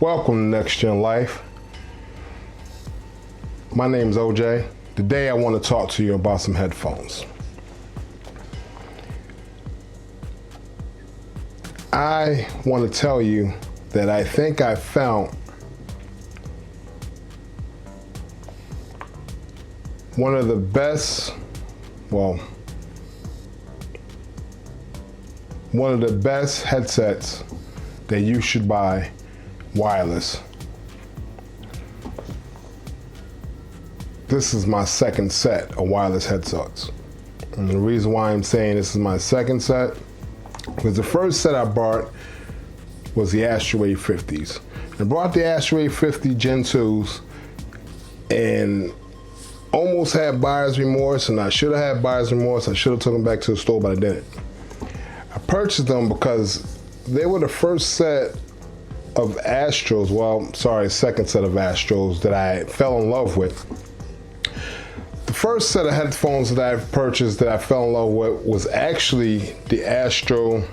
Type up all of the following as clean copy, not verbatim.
Welcome to NEX-GEN Life. My name is OJ. Today I want to talk to you about some headphones. I want to tell you that I think I found one of the best, one of the best headsets that you should buy wireless. This is my second set of wireless headsets. And the reason why I'm saying this is my second set was the first set I bought was the Astro A50s. I brought the Astro A50 Gen 2s and almost had buyer's remorse, and I should have had buyer's remorse. I should have taken them back to the store, but I didn't. I purchased them because they were the first set of Astros, second set of Astros that I fell in love with. The first set of headphones that I purchased that I fell in love with was actually the Astro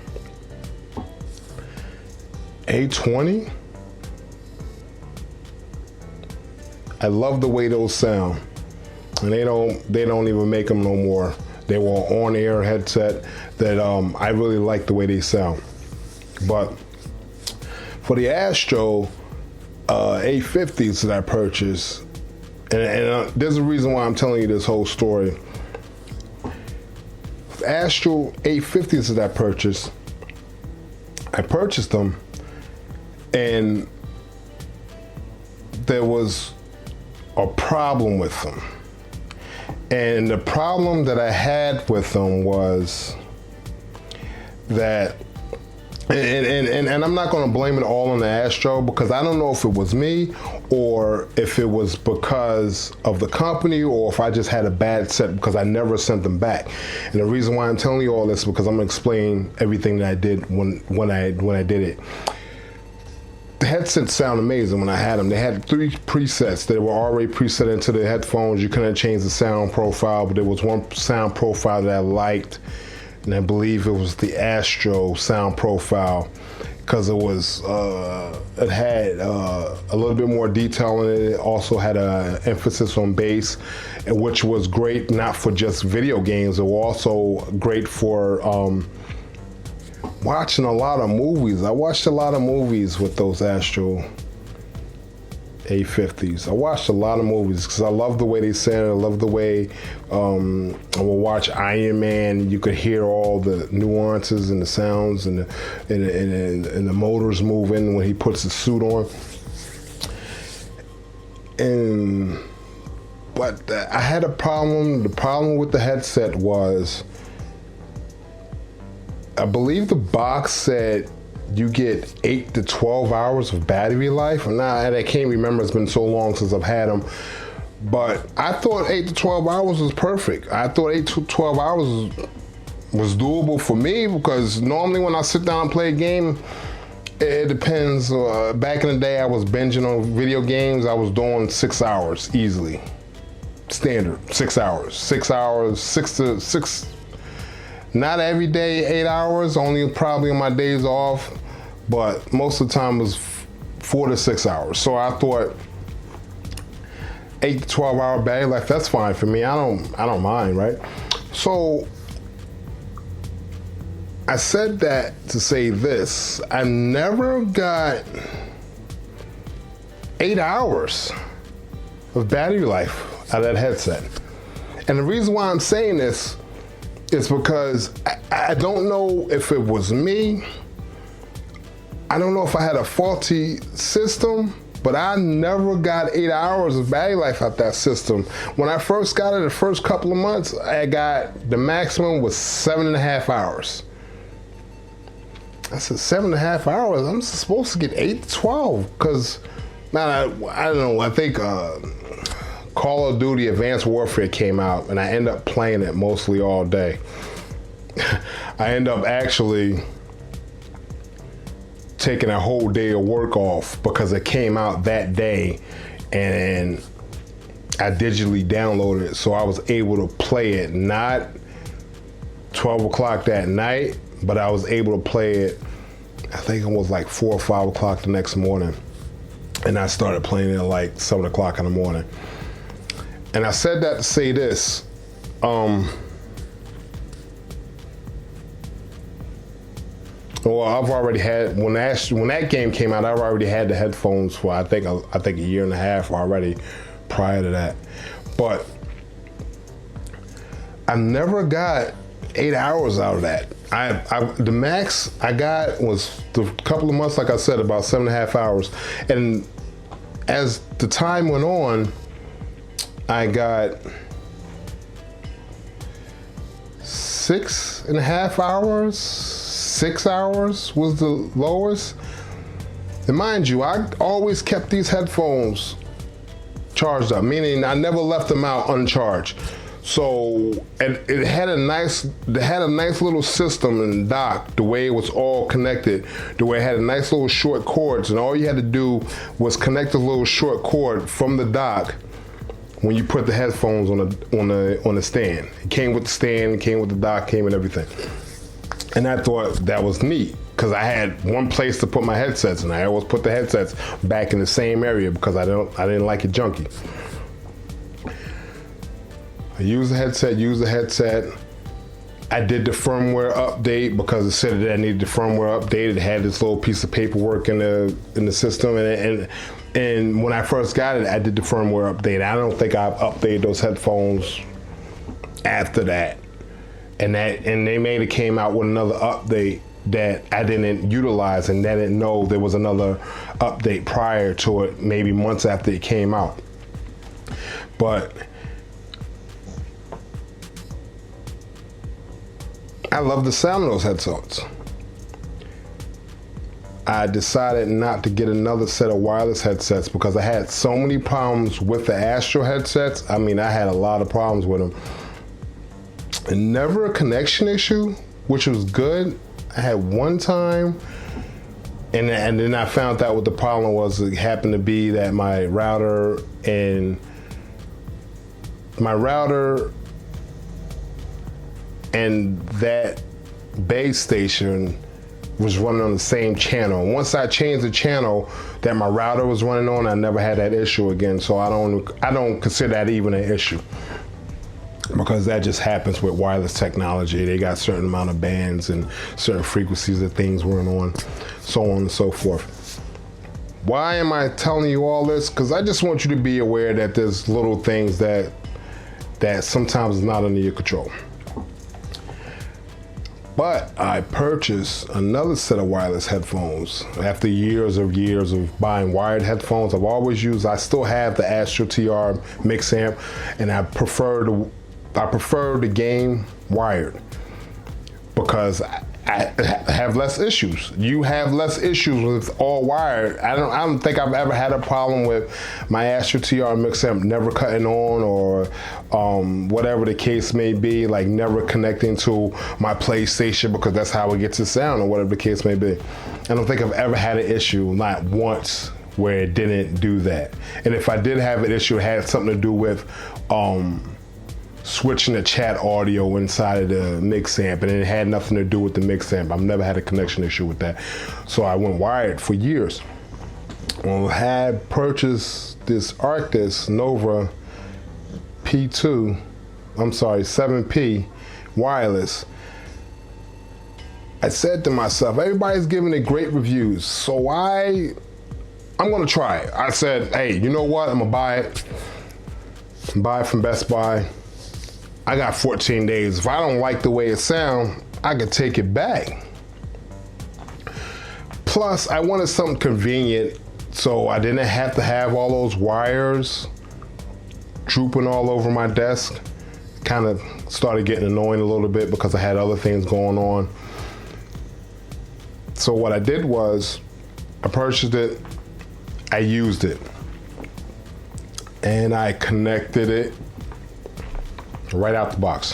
A20. I love the way those sound, and they don't even make them no more. They were an on-air headset that I really like the way they sound. But for the Astro A50s that I purchased, and there's a reason why I'm telling you this whole story. The Astro A50s that I purchased them, and there was a problem with them. And the problem that I had with them was that, and I'm not going to blame it all on the Astro, because I don't know if it was me or if it was because of the company or if I just had a bad set because I never sent them back. And the reason why I'm telling you all this is because I'm going to explain everything that I did when I did it. The headsets sound amazing when I had them. They had 3 presets that were already preset into the headphones. You couldn't change the sound profile, but there was one sound profile that I liked, and I believe it was the Astro sound profile, because it was it had a little bit more detail in it. It also had an emphasis on bass, and which was great not for just video games. It was also great for watching a lot of movies. I watched a lot of movies with those Astro A50s. I watched a lot of movies because I love the way they sound. I love the way I will watch Iron Man. You could hear all the nuances and the sounds and the motors moving when he puts the suit on. But I had a problem. The problem with the headset was, I believe the box said you get 8 to 12 hours of battery life. I can't remember, it's been so long since I've had them. But I thought 8 to 12 hours was perfect. I thought 8 to 12 hours was doable for me, because normally when I sit down and play a game, it depends. Back in the day, I was binging on video games. I was doing 6 hours easily. Standard, 6 hours. 6 hours, 6 to 6. Not every day, 8 hours, only probably on my days off, but most of the time it was 4 to 6 hours. So I thought 8 to 12 hour battery life, that's fine for me. I don't mind, right? So I said that to say this: I never got 8 hours of battery life out of that headset. And the reason why I'm saying this, it's because I don't know if it was me. I don't know if I had a faulty system, but I never got 8 hours of battery life out that system. When I first got it, the first couple of months, I got the maximum was 7.5 hours. I said 7.5 hours? I'm supposed to get 8 to 12, because I don't know, I think Call of Duty Advanced Warfare came out, and I ended up playing it mostly all day. I ended up actually taking a whole day of work off because it came out that day, and I digitally downloaded it, so I was able to play it not 12 o'clock that night, but I was able to play it, I think it was like 4 or 5 o'clock the next morning. And I started playing it at like 7 o'clock in the morning. And I said that to say this. Well, I've already had, when that game came out, I've already had the headphones for I think a year and a half already prior to that. But I never got 8 hours out of that. The max I got was the couple of months, like I said, about 7.5 hours. And as the time went on, I got 6.5 hours, 6 hours was the lowest. And mind you, I always kept these headphones charged up, meaning I never left them out uncharged. So, and it had a nice little system and dock, the way it was all connected, the way it had a nice little short cords, and all you had to do was connect the little short cord from the dock when you put the headphones on the stand. It came with the stand, it came with the dock, came with everything. And I thought that was neat, because I had one place to put my headsets, and I always put the headsets back in the same area because I didn't like it junky. I used the headset. I did the firmware update because it said that I needed the firmware updated. It had this little piece of paperwork in the system, and when I first got it, I did the firmware update. I don't think I've updated those headphones after that, and they made it came out with another update that I didn't utilize, and I didn't know there was another update prior to it, maybe months after it came out. But I love the sound of those headsets. I decided not to get another set of wireless headsets because I had so many problems with the Astro headsets. I mean, I had a lot of problems with them. And never a connection issue, which was good. I had one time, and then I found out what the problem was. It happened to be that my router and that base station was running on the same channel. Once I changed the channel that my router was running on, I never had that issue again. So I don't consider that even an issue, because that just happens with wireless technology. They got a certain amount of bands and certain frequencies that things run on, so on and so forth. Why am I telling you all this? Because I just want you to be aware that there's little things that sometimes is not under your control. But I purchased another set of wireless headphones after years of buying wired headphones. I still have the Astro TR mix amp, and I prefer the game wired because I have less issues. You have less issues with all wired. I don't think I've ever had a problem with my Astro TR mix amp never cutting on, or whatever the case may be, like never connecting to my PlayStation because that's how it gets its sound, or whatever the case may be. I don't think I've ever had an issue, not once, where it didn't do that. And if I did have an issue, it had something to do with switching the chat audio inside of the mix amp, and it had nothing to do with the mix amp. I've never had a connection issue with that. So I went wired for years. When I had purchased this Arctis Nova 7P wireless, I said to myself, everybody's giving it great reviews, so I'm gonna try it. I said, hey, you know what? I'm gonna buy it. Buy it from Best Buy. I got 14 days. If I don't like the way it sounds, I could take it back. Plus, I wanted something convenient so I didn't have to have all those wires drooping all over my desk. Kind of started getting annoying a little bit because I had other things going on. So what I did was, I purchased it, I used it, and I connected it right out the box.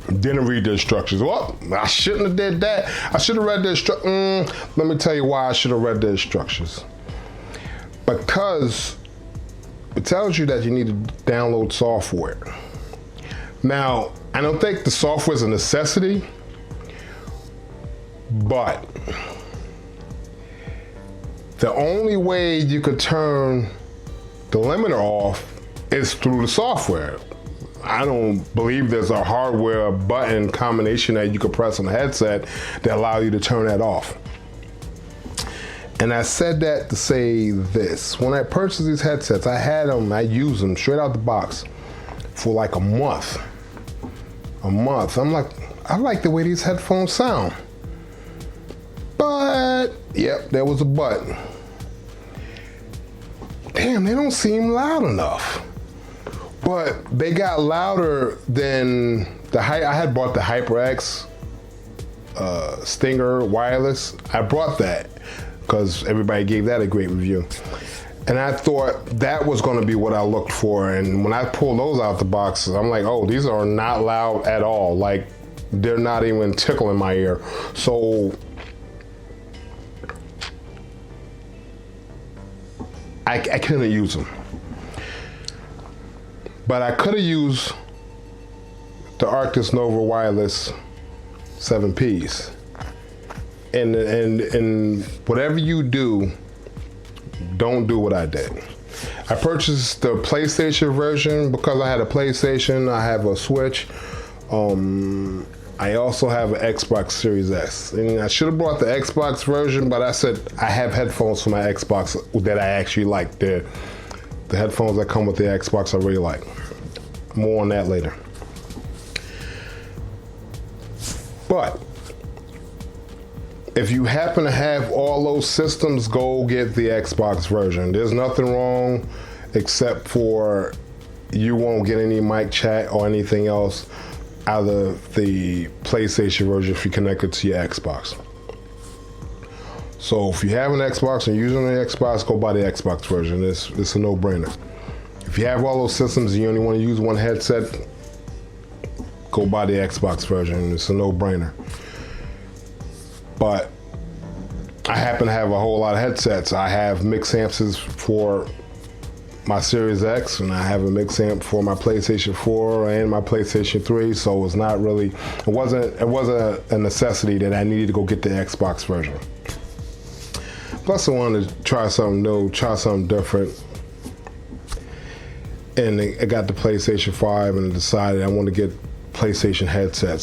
Didn't read the instructions. Well, I shouldn't have did that. I should have read the instructions. Let me tell you why I should have read the instructions. Because it tells you that you need to download software. Now, I don't think the software is a necessity, but The only way you could turn the limiter off is through the software. I don't believe there's a hardware button combination that you could press on the headset that allow you to turn that off. And I said that to say this. When I purchased these headsets, I had them, I used them straight out the box for like a month. I'm like, I like the way these headphones sound. But, yep, there was a but. Damn, they don't seem loud enough. But they got louder than I had bought the HyperX Stinger wireless. I brought that because everybody gave that a great review. And I thought that was gonna be what I looked for. And when I pulled those out the box, I'm like, oh, these are not loud at all. Like, they're not even tickling my ear. So I couldn't use them. But I could have used the Arctis Nova wireless 7Ps. And whatever you do, don't do what I did. I purchased the PlayStation version because I had a PlayStation, I have a Switch. I also have an Xbox Series S. And I should have brought the Xbox version, but I said I have headphones for my Xbox that I actually like. The headphones that come with the Xbox I really like. More on that later. But if you happen to have all those systems, go get the Xbox version. There's nothing wrong except for you won't get any mic chat or anything else out of the PlayStation version if you connect it to your Xbox. So if you have an Xbox and you're using the Xbox, go buy the Xbox version. It's a no-brainer. If you have all those systems and you only want to use one headset, go buy the Xbox version. It's a no-brainer. But I happen to have a whole lot of headsets. I have mix amps for my Series X, and I have a mix amp for my PlayStation 4 and my PlayStation 3, so it's not really, it wasn't a necessity that I needed to go get the Xbox version. Plus I wanted to try something new, try something different. And I got the PlayStation 5 and I decided I want to get PlayStation headsets.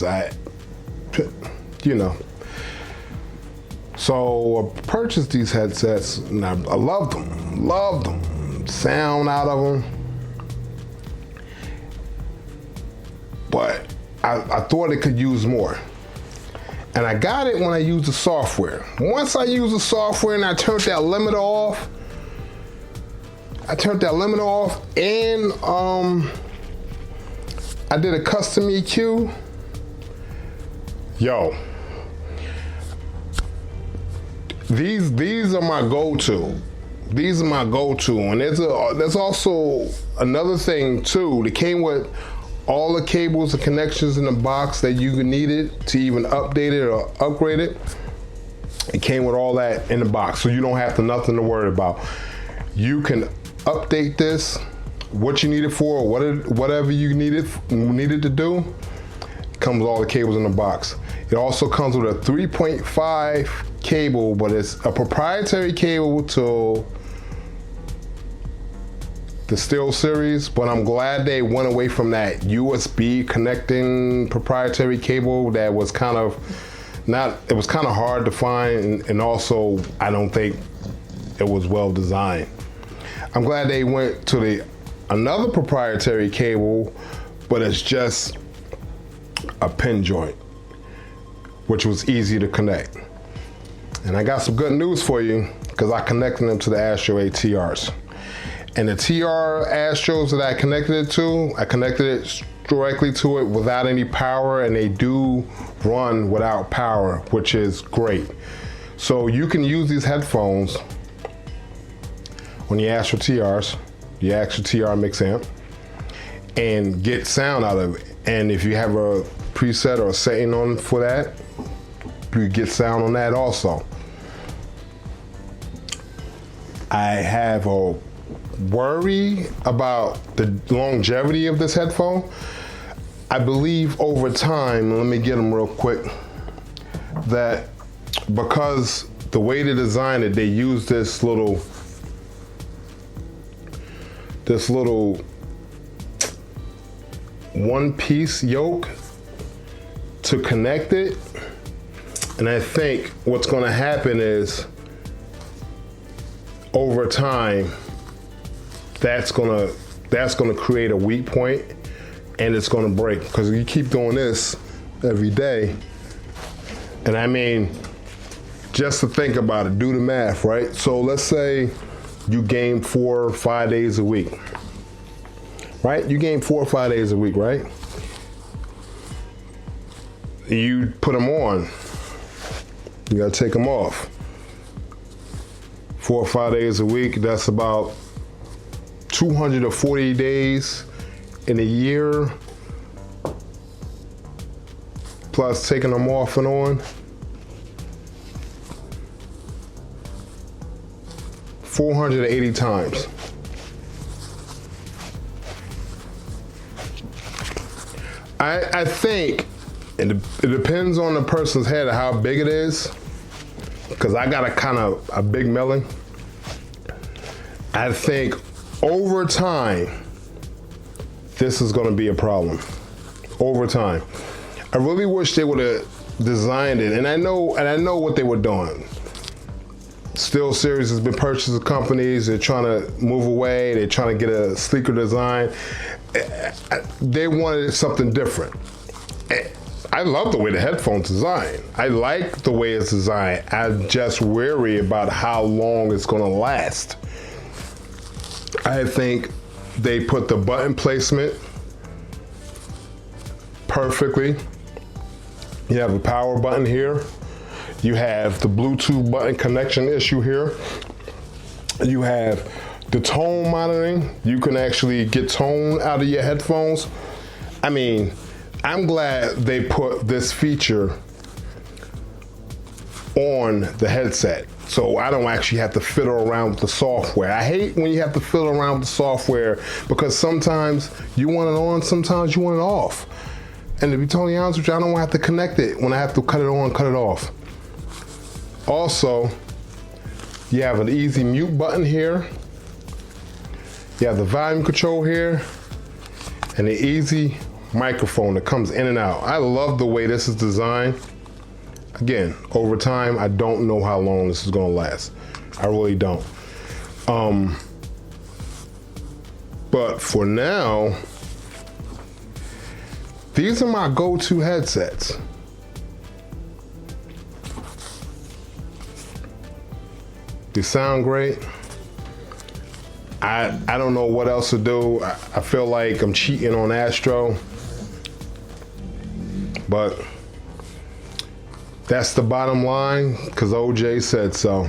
So I purchased these headsets and I loved them. Sound out of them. But I thought it could use more. And I got it when I used the software. Once I used the software and I turned that limiter off, and I did a custom EQ. Yo, these are my go-to. These are my go-to. And there's also another thing too. That came with all the cables and connections in the box that you needed to even update it or upgrade it. It came with all that in the box, so you don't have nothing to worry about. You can update this, what you need it for, whatever you needed to do. It comes with all the cables in the box. It also comes with a 3.5 cable, but it's a proprietary cable to the Steel series, but I'm glad they went away from that USB connecting proprietary cable that was kind of hard to find, and also I don't think it was well designed. I'm glad they went to another proprietary cable, but it's just a pin joint, which was easy to connect. And I got some good news for you, because I connected them to the Astro ATRs. And the TR Astros that I connected it to, I connected it directly to it without any power, and they do run without power, which is great. So you can use these headphones on the Astro TRs, the Astro TR mix amp, and get sound out of it. And if you have a preset or a setting on for that, you get sound on that also. I have a worry about the longevity of this headphone. I believe over time, let me get them real quick, that because the way they designed it, they use this little one-piece yoke to connect it. And I think what's gonna happen is, over time, that's gonna create a weak point, and it's gonna break. Because you keep doing this every day, and I mean, just to think about it, do the math, right? So let's say you game 4 or 5 days a week, right? You game 4 or 5 days a week, right? You put them on, you gotta take them off. 4 or 5 days a week, that's about 240 days in a year, plus taking them off and on. 480 times. I think, and it depends on the person's head how big it is, because I got a big melon. I think over time, this is gonna be a problem. Over time. I really wish they would have designed it, and I know what they were doing. Steel Series has been purchased by companies, they're trying to move away, they're trying to get a sleeker design. They wanted something different. I love the way the headphone's designed. I like the way it's designed. I'm just wary about how long it's gonna last. I think they put the button placement perfectly. You have a power button here. You have the Bluetooth button connection issue here. You have the tone monitoring. You can actually get tone out of your headphones. I mean, I'm glad they put this feature on the headset, so I don't actually have to fiddle around with the software. I hate when you have to fiddle around with the software, because sometimes you want it on, sometimes you want it off. And to be totally honest with you, I don't want to have to connect it when I have to cut it on, cut it off. Also, you have an easy mute button here. You have the volume control here, and the easy microphone that comes in and out. I love the way this is designed. Again, over time, I don't know how long this is gonna last. I really don't. But for now, these are my go-to headsets. They sound great. I don't know what else to do. I feel like I'm cheating on Astro, but that's the bottom line, because OJ said so.